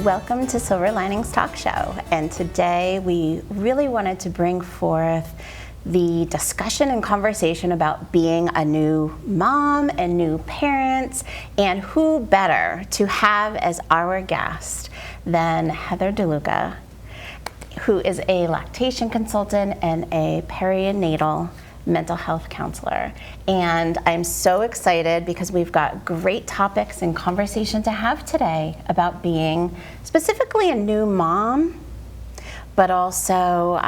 Welcome to Silver Linings Talk Show. And today we really wanted to bring forth the discussion and conversation about being a new mom and new parents, and who better to have as our guest than Heather DeLuca, who is a lactation consultant and a perinatal mental health counselor. And I'm so excited because we've got great topics and conversation to have today about being specifically a new mom, but also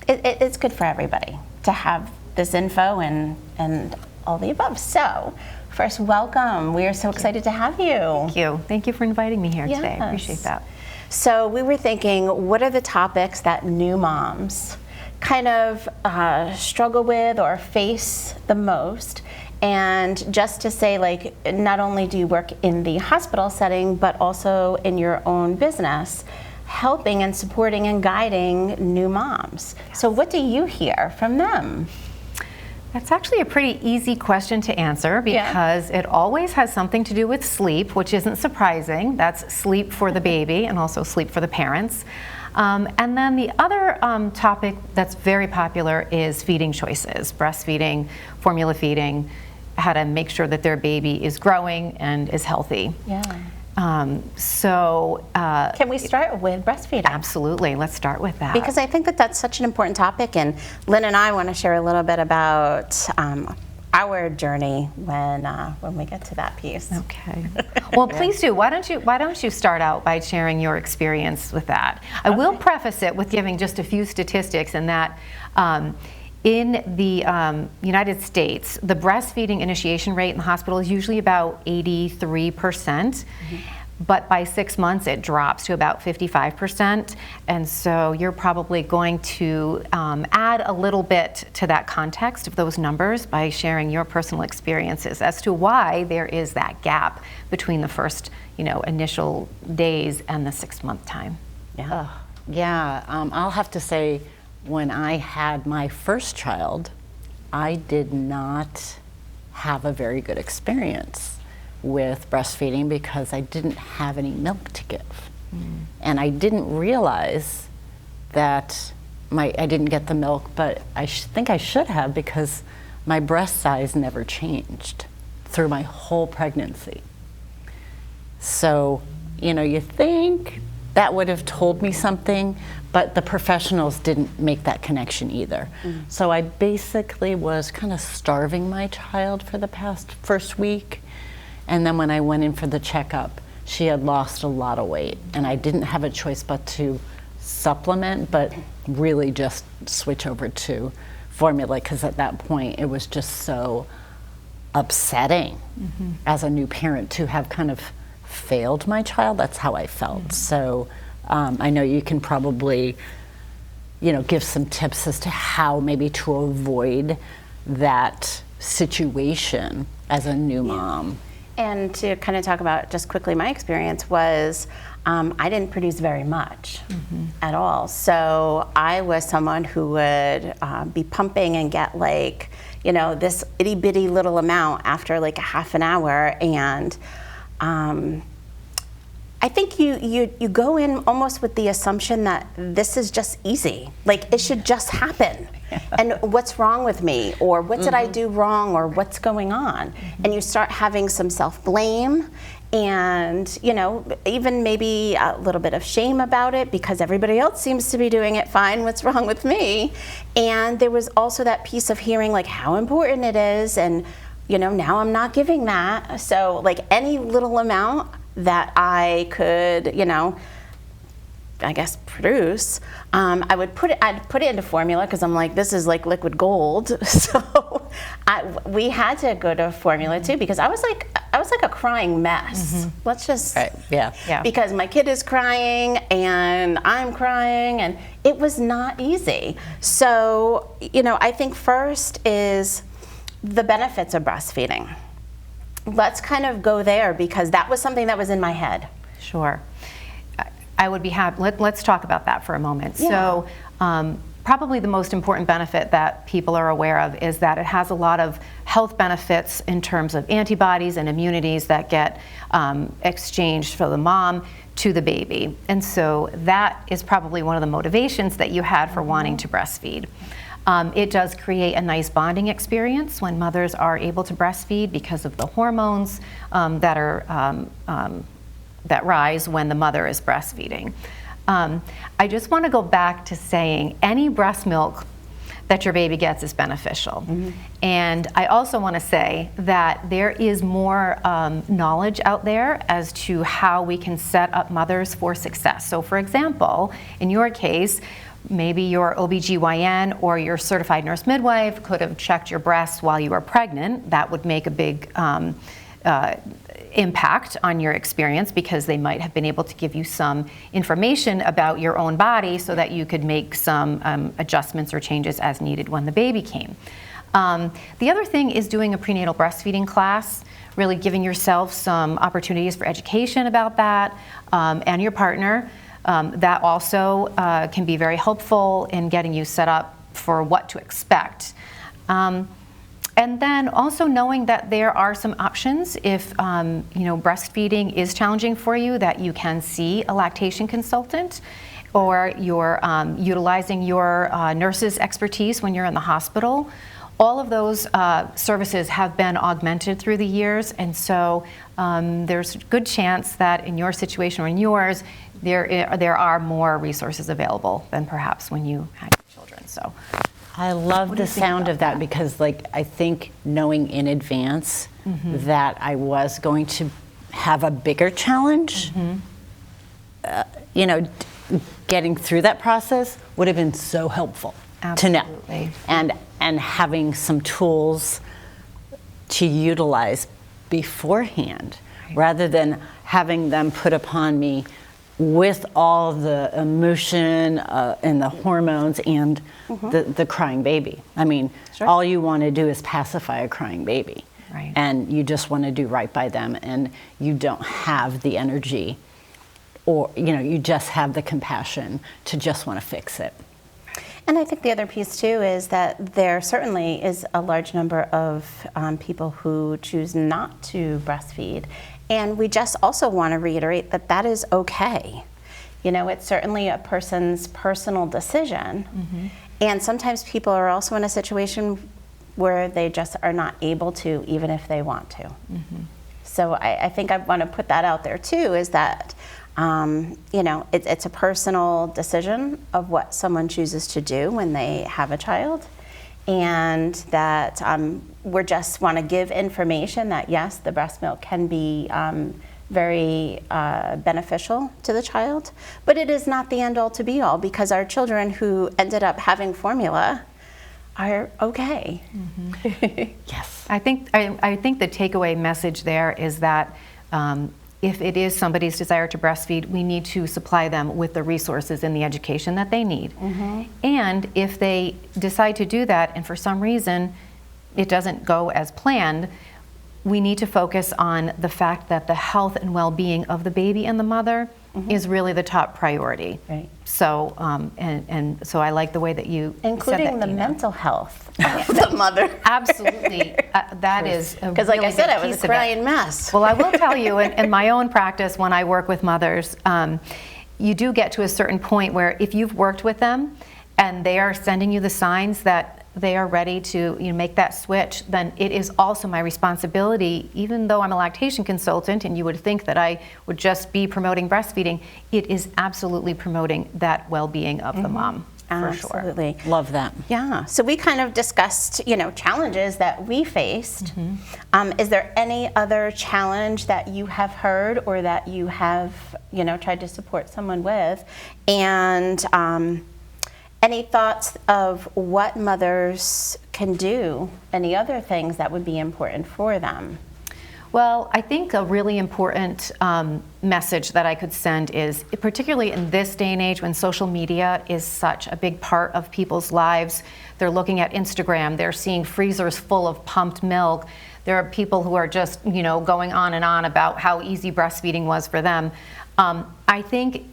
it's good for everybody to have this info and all the above. So first, welcome. We are so excited to have you. Thank you. Thank you for inviting me here today. I appreciate that. So we were thinking, what are the topics that new moms kind of struggle with or face the most? And just to say, like, not only do you work in the hospital setting, but also in your own business, helping and supporting and guiding new moms. Yes. So what do you hear from them? That's actually a pretty easy question to answer because it always has something to do with sleep, which isn't surprising. That's sleep for the baby and also sleep for the parents. And then the other topic that's very popular is feeding choices, breastfeeding, formula feeding, how to make sure that their baby is growing and is healthy. Yeah. Can we start with breastfeeding? Absolutely. Let's start with that. Because I think that that's such an important topic, and Lynn and I want to share a little bit about our journey when we get to that piece. Okay. Well, please do. Why don't you start out by sharing your experience with that? I will preface it with giving just a few statistics, in that in the United States, the breastfeeding initiation rate in the hospital is usually about 83%, but by 6 months it drops to about 55%. And so you're probably going to add a little bit to that context of those numbers by sharing your personal experiences as to why there is that gap between the first, initial days and the 6 month time. Yeah. I'll have to say, when I had my first child, I did not have a very good experience with breastfeeding because I didn't have any milk to give. And I didn't realize that I didn't get the milk, but I think I should have, because my breast size never changed through my whole pregnancy. So, you think that would have told me something, but the professionals didn't make that connection either. So I basically was kind of starving my child for the first week. And then when I went in for the checkup, she had lost a lot of weight, and I didn't have a choice but to supplement, but really just switch over to formula, because at that point it was just so upsetting as a new parent to have kind of failed my child. That's how I felt. So I know you can probably, give some tips as to how maybe to avoid that situation as a new mom. And to kind of talk about just quickly, my experience was I didn't produce very much at all. So I was someone who would be pumping and get this itty bitty little amount after like a half an hour. And I think you go in almost with the assumption that this is just easy. Like, it should just happen. And what's wrong with me? Or what did I do wrong? Or what's going on? And you start having some self-blame and, even maybe a little bit of shame about it because everybody else seems to be doing it fine. What's wrong with me? And there was also that piece of hearing like how important it is, and, now I'm not giving that. So like any little amount that I could, I guess produce, I'd put it into formula, because I'm like, this is like liquid gold. So we had to go to formula too, because I was like a crying mess. Let's just because my kid is crying and I'm crying, and it was not easy. So I think first is the benefits of breastfeeding. Let's kind of go there, because that was something that was in my head. Sure. I would be happy. Let's talk about that for a moment. Yeah. So probably the most important benefit that people are aware of is that it has a lot of health benefits in terms of antibodies and immunities that get exchanged from the mom to the baby. And so that is probably one of the motivations that you had for wanting to breastfeed. It does create a nice bonding experience when mothers are able to breastfeed because of the hormones that rise when the mother is breastfeeding. I just want to go back to saying any breast milk that your baby gets is beneficial. And I also want to say that there is more knowledge out there as to how we can set up mothers for success. So for example, in your case, maybe your OBGYN or your certified nurse midwife could have checked your breasts while you were pregnant. That would make a big impact on your experience because they might have been able to give you some information about your own body so that you could make some adjustments or changes as needed when the baby came. The other thing is doing a prenatal breastfeeding class, really giving yourself some opportunities for education about that and your partner. That also can be very helpful in getting you set up for what to expect. And then also knowing that there are some options if breastfeeding is challenging for you, that you can see a lactation consultant, or you're utilizing your nurse's expertise when you're in the hospital. All of those services have been augmented through the years, and so there's a good chance that in your situation or in yours, there are more resources available than perhaps when you had children. So. I love the sound of that because, I think knowing in advance that I was going to have a bigger challenge, getting through that process would have been so helpful. Absolutely. To know. And having some tools to utilize beforehand, rather than having them put upon me with all the emotion and the hormones and the crying baby. I mean, all you want to do is pacify a crying baby. Right. And you just want to do right by them, and you don't have the energy, or you just have the compassion to just want to fix it. And I think the other piece too is that there certainly is a large number of people who choose not to breastfeed. And we just also want to reiterate that that is okay. It's certainly a person's personal decision. And sometimes people are also in a situation where they just are not able to, even if they want to. So I think I want to put that out there too, is that it's a personal decision of what someone chooses to do when they have a child. And that we just want to give information that yes, the breast milk can be very beneficial to the child, but it is not the end all to be all, because our children who ended up having formula are okay. Yes. I think the takeaway message there is that if it is somebody's desire to breastfeed, we need to supply them with the resources and the education that they need. And if they decide to do that and for some reason it doesn't go as planned, we need to focus on the fact that the health and well-being of the baby and the mother is really the top priority. Right. So, and so I like the way that you including said that, the Tina. mental health of the mother. Absolutely. That is a Because like really I said, big I was piece a of it. crying mess. Well, I will tell you, in my own practice, when I work with mothers, you do get to a certain point where if you've worked with them and they are sending you the signs that they are ready to make that switch, then it is also my responsibility, even though I'm a lactation consultant and you would think that I would just be promoting breastfeeding, it is absolutely promoting that well-being of the mom. For sure. Absolutely. Love that. Yeah. So we kind of discussed, challenges that we faced. Is there any other challenge that you have heard or that you have, tried to support someone with? And any thoughts of what mothers can do? Any other things that would be important for them? Well, I think a really important message that I could send is, particularly in this day and age when social media is such a big part of people's lives, they're looking at Instagram, they're seeing freezers full of pumped milk. There are people who are just, going on and on about how easy breastfeeding was for them. I think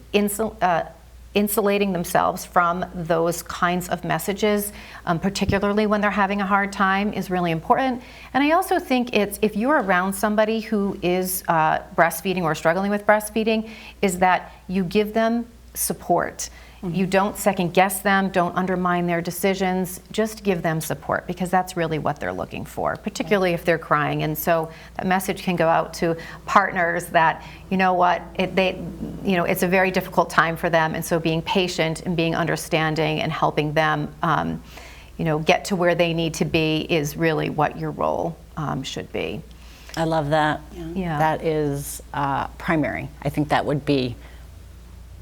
insulating themselves from those kinds of messages, particularly when they're having a hard time, is really important. And I also think it's, if you're around somebody who is breastfeeding or struggling with breastfeeding, is that you give them support. You don't second guess them, don't undermine their decisions, just give them support, because that's really what they're looking for, particularly if they're crying. And so that message can go out to partners that, you know what, it's a very difficult time for them, and so being patient and being understanding and helping them get to where they need to be is really what your role should be. I love that. Yeah. That is primary. I think that would be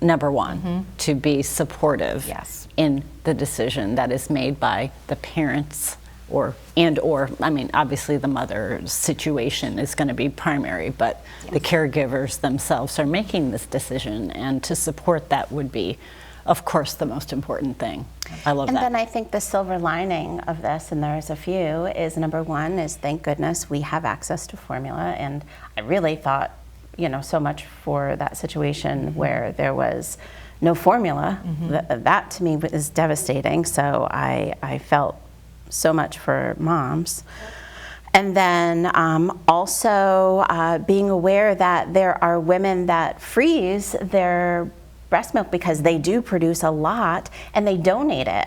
number one, to be supportive Yes. in the decision that is made by the parents or obviously the mother's situation is going to be primary, but the caregivers themselves are making this decision, and to support that would be, of course, the most important thing. I love that. And then I think the silver lining of this, and there's a few, is number one is, thank goodness we have access to formula. And I really thought, so much for that situation where there was no formula. That to me is devastating. So I felt so much for moms. And then also being aware that there are women that freeze their breast milk because they do produce a lot and they donate it.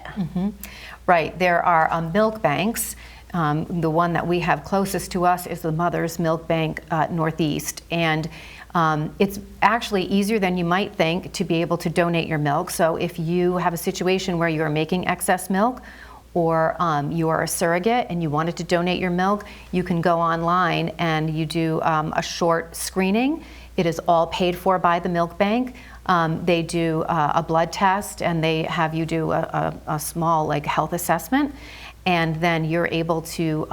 Right, there are milk banks. The one that we have closest to us is the Mother's Milk Bank Northeast, and it's actually easier than you might think to be able to donate your milk. So if you have a situation where you're making excess milk, or you are a surrogate and you wanted to donate your milk, you can go online and you do a short screening. It is all paid for by the milk bank. They do a blood test, and they have you do a small health assessment, and then you're able to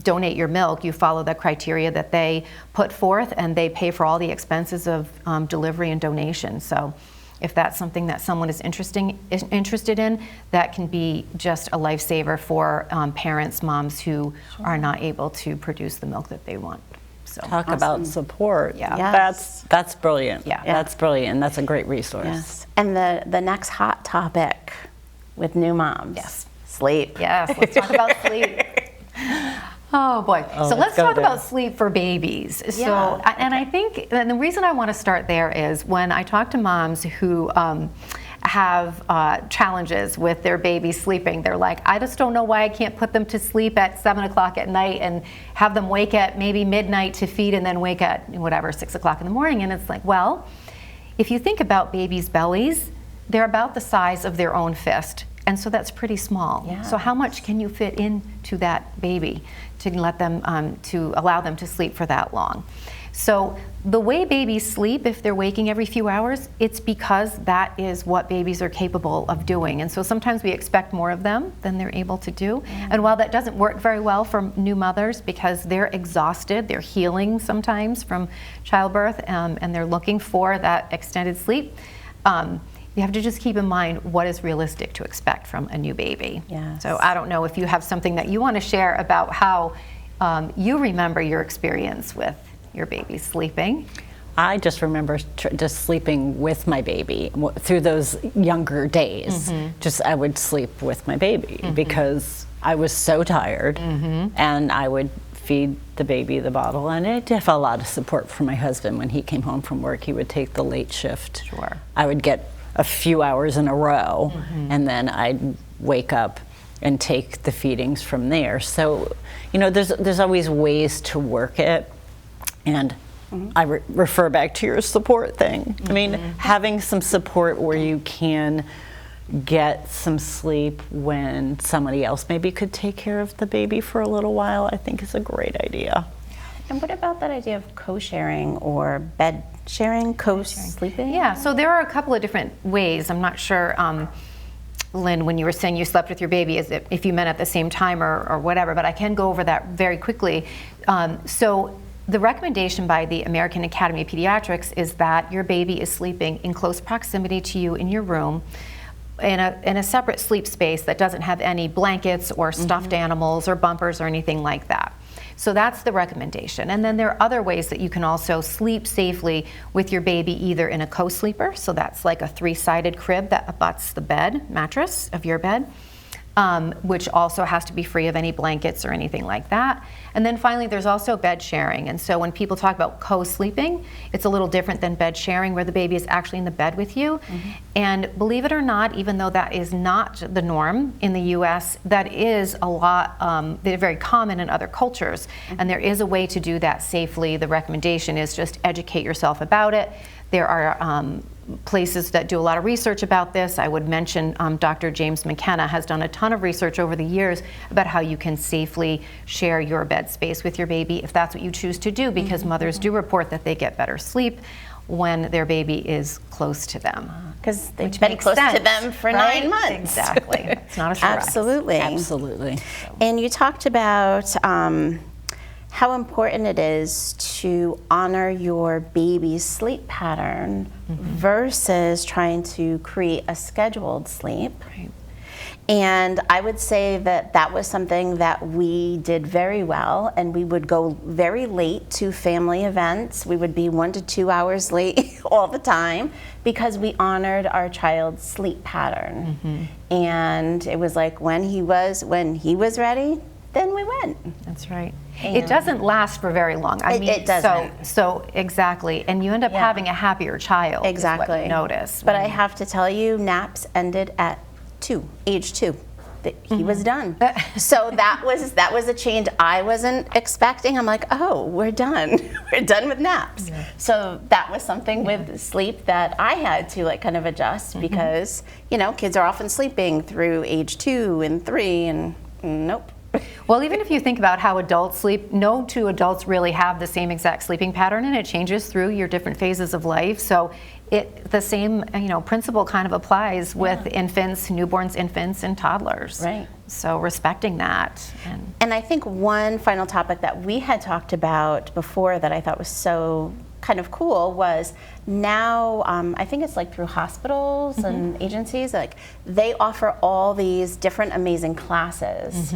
donate your milk. You follow the criteria that they put forth, and they pay for all the expenses of delivery and donation. So if that's something that someone is interested in, that can be just a lifesaver for parents, moms who are not able to produce the milk that they want. So Talk about support. Yeah. Yes. That's brilliant. Yeah. That's brilliant. That's a great resource. Yes. And the next hot topic with new moms. Yes. Sleep. Yes, let's talk about sleep. Oh boy. So let's go talk there. about sleep for babies. So, Yeah. and I think, and the reason I want to start there is when I talk to moms who have challenges with their baby sleeping, they're like, I just don't know why I can't put them to sleep at 7 o'clock at night and have them wake at maybe midnight to feed and then wake at 6 o'clock in the morning. And it's like, well, if you think about babies' bellies, they're about the size of their own fist. And so that's pretty small. Yeah. So how much can you fit into that baby to let them, to allow them to sleep for that long? So the way babies sleep, if they're waking every few hours, it's because that is what babies are capable of doing. And so sometimes we expect more of them than they're able to do. And while that doesn't work very well for new mothers because they're exhausted, they're healing sometimes from childbirth, and they're looking for that extended sleep, you have to just keep in mind what is realistic to expect from a new baby. Yes. So I don't know if you have something that you want to share about how you remember your experience with your baby sleeping. I just remember just sleeping with my baby through those younger days. I would sleep with my baby because I was so tired, and I would feed the baby the bottle, and I did have a lot of support from my husband. When he came home from work, he would take the late shift. Sure. I would get a few hours in a row, and then I'd wake up and take the feedings from there. So, there's always ways to work it, and I refer back to your support thing. I mean, having some support where you can get some sleep when somebody else maybe could take care of the baby for a little while, I think is a great idea. And what about that idea of co-sharing or bed sharing, co-sleeping? Yeah, so there are a couple of different ways. I'm not sure, Lynn, when you were saying you slept with your baby, if you meant at the same time or whatever, but I can go over that very quickly. So the recommendation by the American Academy of Pediatrics is that your baby is sleeping in close proximity to you in your room, in a separate sleep space that doesn't have any blankets or stuffed animals or bumpers or anything like that. So that's the recommendation. And then there are other ways that you can also sleep safely with your baby, either in a co-sleeper, so that's like a 3-sided crib that abuts the bed mattress of your bed, which also has to be free of any blankets or anything like that. And then finally, there's also bed sharing. And so when people talk about co-sleeping, it's a little different than bed sharing, where the baby is actually in the bed with you. And believe it or not, even though that is not the norm in the US, that is a lot, they're very common in other cultures. And there is a way to do that safely. The recommendation is just educate yourself about it. There are places that do a lot of research about this. I would mention Dr. James McKenna has done a ton of research over the years about how you can safely share your bed space with your baby if that's what you choose to do, because mothers do report that they get better sleep when their baby is close to them. Because they've been close to them for 9 months. Exactly. It's not a surprise. Absolutely. Absolutely. And you talked about how important it is to honor your baby's sleep pattern versus trying to create a scheduled sleep. Right. And I would say that that was something that we did very well, and we would go very late to family events. We would be 1 to 2 hours late all the time because we honored our child's sleep pattern. And it was like when he was ready, then we went. That's right. It doesn't last for very long. I mean, it doesn't. So exactly, and you end up having a happier child. Exactly. Is what you notice. But I have to tell you, naps ended at age 2. He was done. So that was a change I wasn't expecting. I'm like, oh, we're done. We're done with naps. So that was something with sleep that I had to like kind of adjust because, you know, kids are often sleeping through age 2 and 3 and nope. Well, even if you think about how adults sleep, no two adults really have the same exact sleeping pattern, and it changes through your different phases of life. So the same principle kind of applies with infants, newborns, infants, and toddlers. Right. So respecting that. And I think one final topic that we had talked about before that I thought was so kind of cool was now I think it's like through hospitals and agencies, like they offer all these different amazing classes.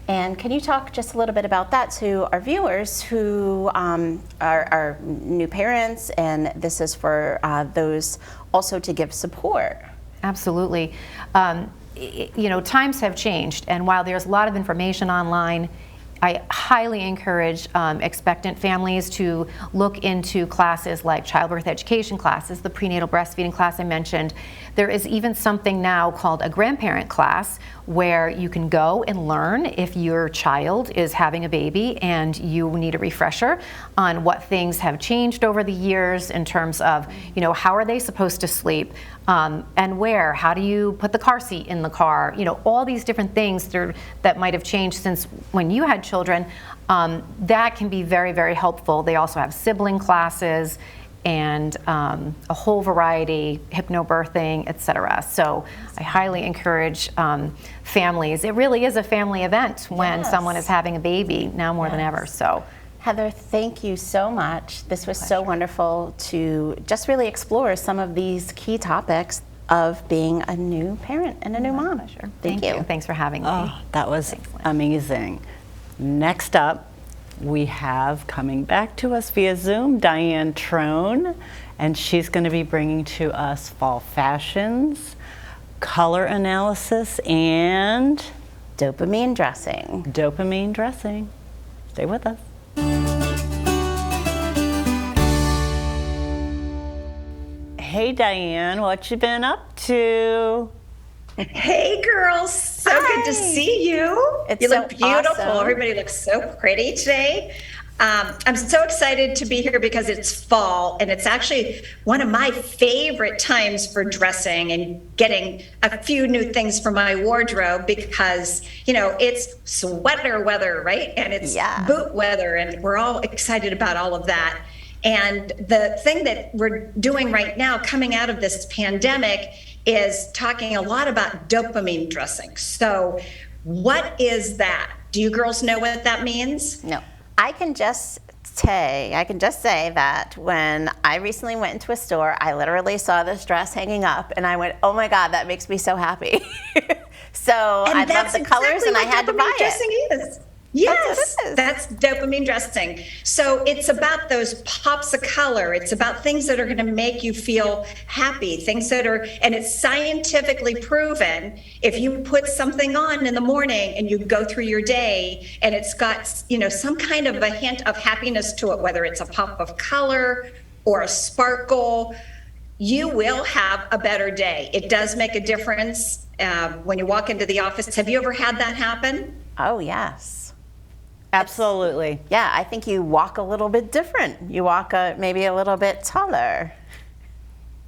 And can you talk just a little bit about that to our viewers who are new parents, and this is for those also to give support? Absolutely. Times have changed, and while there's a lot of information online, I highly encourage expectant families to look into classes like childbirth education classes, the prenatal breastfeeding class I mentioned. There is even something now called a grandparent class where you can go and learn if your child is having a baby and you need a refresher on what things have changed over the years in terms of, how are they supposed to sleep and where, how do you put the car seat in the car, all these different things that might have changed since when you had children. That can be very, very helpful. They also have sibling classes and a whole variety, hypnobirthing, etc. So I highly encourage families. It really is a family event when someone is having a baby, now more than ever. So, Heather, thank you so much. This was so wonderful to just really explore some of these key topics of being a new parent and a new mom. Pleasure. Thank you. Thanks for having me. Oh, that was amazing. Next up, we have coming back to us via Zoom, Diane Trone, and she's going to be bringing to us fall fashions, color analysis, and Dopamine dressing. Dopamine dressing. Stay with us. Hey Diane, what you been up to? Hey girls, so good to see you. You look beautiful. Awesome. Everybody looks so pretty today. I'm so excited to be here because it's fall, and it's actually one of my favorite times for dressing and getting a few new things for my wardrobe because, it's sweater weather, right? And it's boot weather, and we're all excited about all of that. And the thing that we're doing right now coming out of this pandemic is talking a lot about dopamine dressing. So what is that? Do you girls know what that means? No. I can just say that when I recently went into a store, I literally saw this dress hanging up and I went, oh my God, that makes me so happy. So I love the colors and I had to buy it. Dressing is. Yes, is. that's dopamine dressing. So it's about those pops of color. It's about things that are going to make you feel happy, things that are, and it's scientifically proven if you put something on in the morning and you go through your day and it's got, some kind of a hint of happiness to it, whether it's a pop of color or a sparkle, you will have a better day. It does make a difference when you walk into the office. Have you ever had that happen? Oh, yes. Absolutely. Yeah, I think you walk a little bit different. You walk maybe a little bit taller.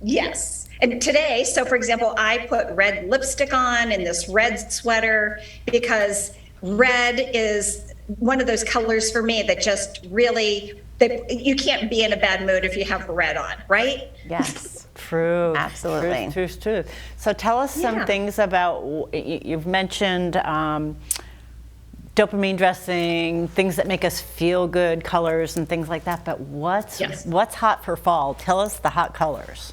Yes. And today, so for example, I put red lipstick on and this red sweater because red is one of those colors for me that just really, you can't be in a bad mood if you have red on, right? Yes. True. Absolutely. True. So tell us some things about, you've mentioned dopamine dressing, things that make us feel good, colors and things like that, but what's hot for fall? Tell us the hot colors.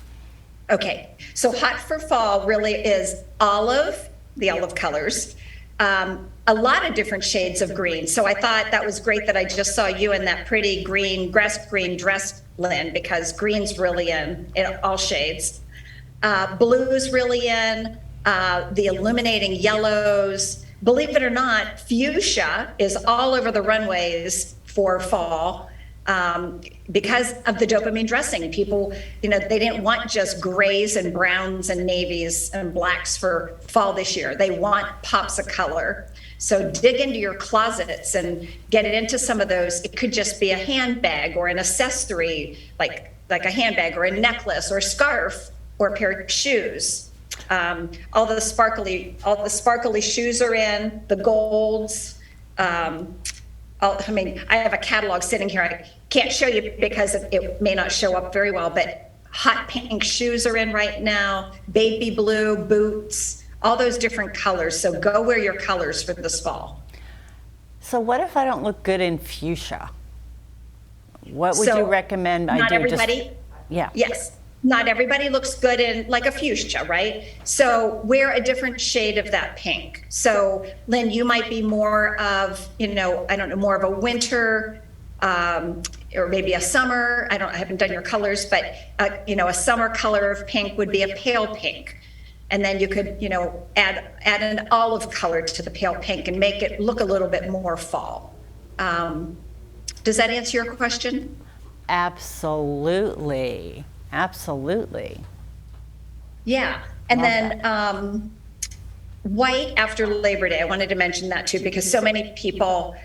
Okay, so hot for fall really is olive, the olive colors, a lot of different shades of green. So I thought that was great that I just saw you in that pretty green, grass green dress, Lynn, because green's really in all shades. Blue's really in, the illuminating yellows. Believe it or not, fuchsia is all over the runways for fall because of the dopamine dressing. People, they didn't want just grays and browns and navies and blacks for fall this year. They want pops of color. So dig into your closets and get it into some of those. It could just be a handbag or an accessory, like a handbag or a necklace or a scarf or a pair of shoes. All the sparkly shoes are in, the golds. I have a catalog sitting here. I can't show you because it may not show up very well, but hot pink shoes are in right now, baby blue boots, all those different colors. So go wear your colors for this fall. So what if I don't look good in fuchsia? What would So, you recommend I do? Not everybody? Yeah. Yes. Not everybody looks good in like a fuchsia, right? So wear a different shade of that pink. So Lynn, you might be more of, more of a winter or maybe a summer. I haven't done your colors, but a summer color of pink would be a pale pink. And then you could, add an olive color to the pale pink and make it look a little bit more fall. Does that answer your question? Absolutely. Yeah. And then white after Labor Day. I wanted to mention that too, because so many people,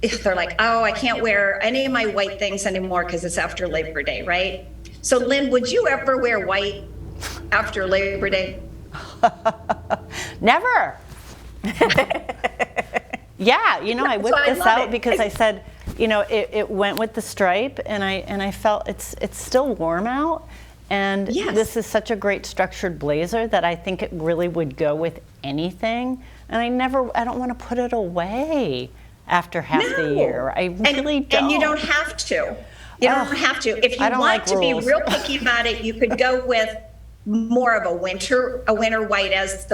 they're like, oh, I can't wear any of my white things anymore because it's after Labor Day, right? So Lynn, would you ever wear white after Labor Day? Never. Yeah, I whipped this out because I said, it went with the stripe, and I felt it's still warm out, and this is such a great structured blazer that I think it really would go with anything, and I don't want to put it away after half the year. I really don't. And you don't have to. You don't have to. If you want to be real picky about it, you could go with more of a winter white as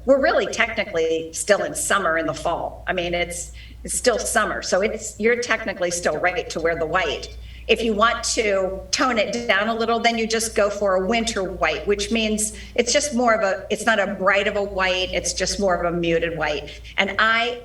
we're really technically still in summer in the fall. I mean, it's still summer, so you're technically still right to wear the white. If you want to tone it down a little, then you just go for a winter white, which means it's just it's not a bright of a white, it's just more of a muted white. And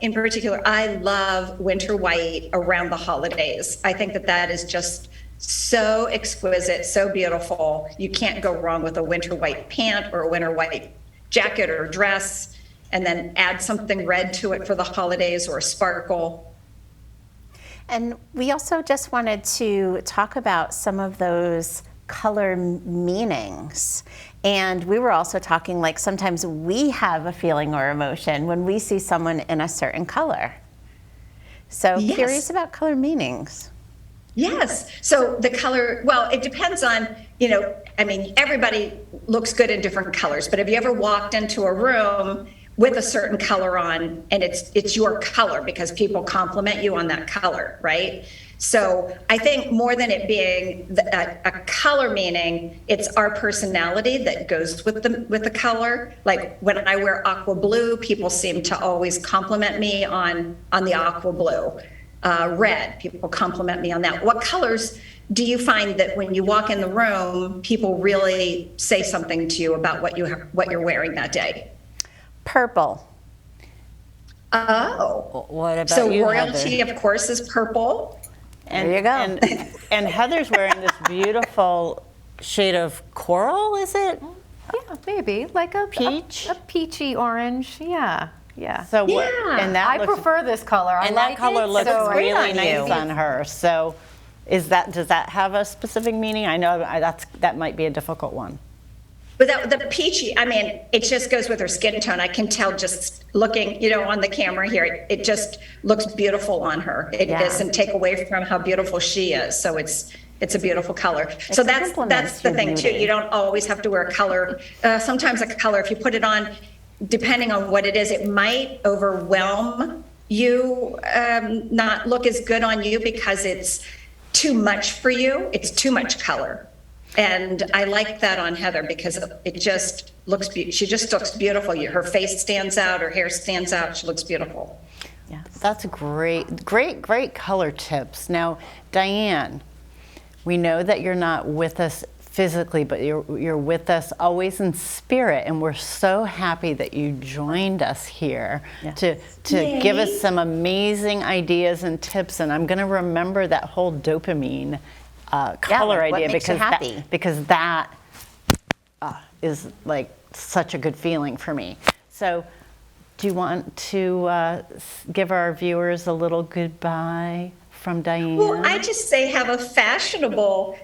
in particular, I love winter white around the holidays. I think that is just so exquisite, so beautiful. You can't go wrong with a winter white pant or a winter white jacket or dress, and then add something red to it for the holidays or a sparkle. And we also just wanted to talk about some of those color meanings. And we were also talking, like, sometimes we have a feeling or emotion when we see someone in a certain color. So curious about color meanings. Yes. So the color, well, it depends on, everybody looks good in different colors, but have you ever walked into a room with a certain color on and it's your color because people compliment you on that color, right? So I think more than it being a color meaning, it's our personality that goes with the color. Like when I wear aqua blue, people seem to always compliment me on the aqua blue. Red, people compliment me on that. What colors do you find that when you walk in the room, people really say something to you about what you're wearing that day? Purple. Oh. What about so you, royalty, Heather? of course, is purple. And, There you go. And Heather's wearing this beautiful shade of coral, is it? Yeah, maybe like a Peach? a peachy orange. Yeah, yeah. So what? Yeah. And that I looks, prefer this color. I and like that color it, looks so I- great really on nice you. on her. So, does that have a specific meaning? I know that might be a difficult one. But the peachy, I mean, it just goes with her skin tone. I can tell just looking, on the camera here, it just looks beautiful on her. It Yeah. doesn't take away from how beautiful she is. So it's a beautiful color. So that's complements the your thing too. beauty. You don't always have to wear a color. Sometimes a color, if you put it on, depending on what it is, it might overwhelm you, not look as good on you because it's too much for you. It's too much color. And I like that on Heather because it just looks, she just looks beautiful. Her face stands out, her hair stands out, she looks beautiful. Yeah, that's great color tips. Now, Diane, we know that you're not with us physically, but you're with us always in spirit, and we're so happy that you joined us here to give us some amazing ideas and tips. And I'm going to remember that whole dopamine color like what idea makes you because that is like such a good feeling for me. So, do you want to give our viewers a little goodbye from Diane? Well, I just say have a fashionable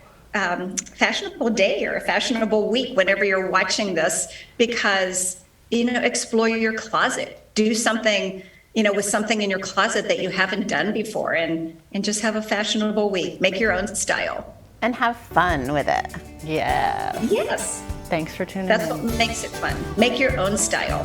day or a fashionable week whenever you're watching this, because explore your closet, do something with something in your closet that you haven't done before, and just have a fashionable week. Make your own style. And have fun with it. Yeah. Yes, Thanks for tuning that's in. what makes it fun. Make your own style.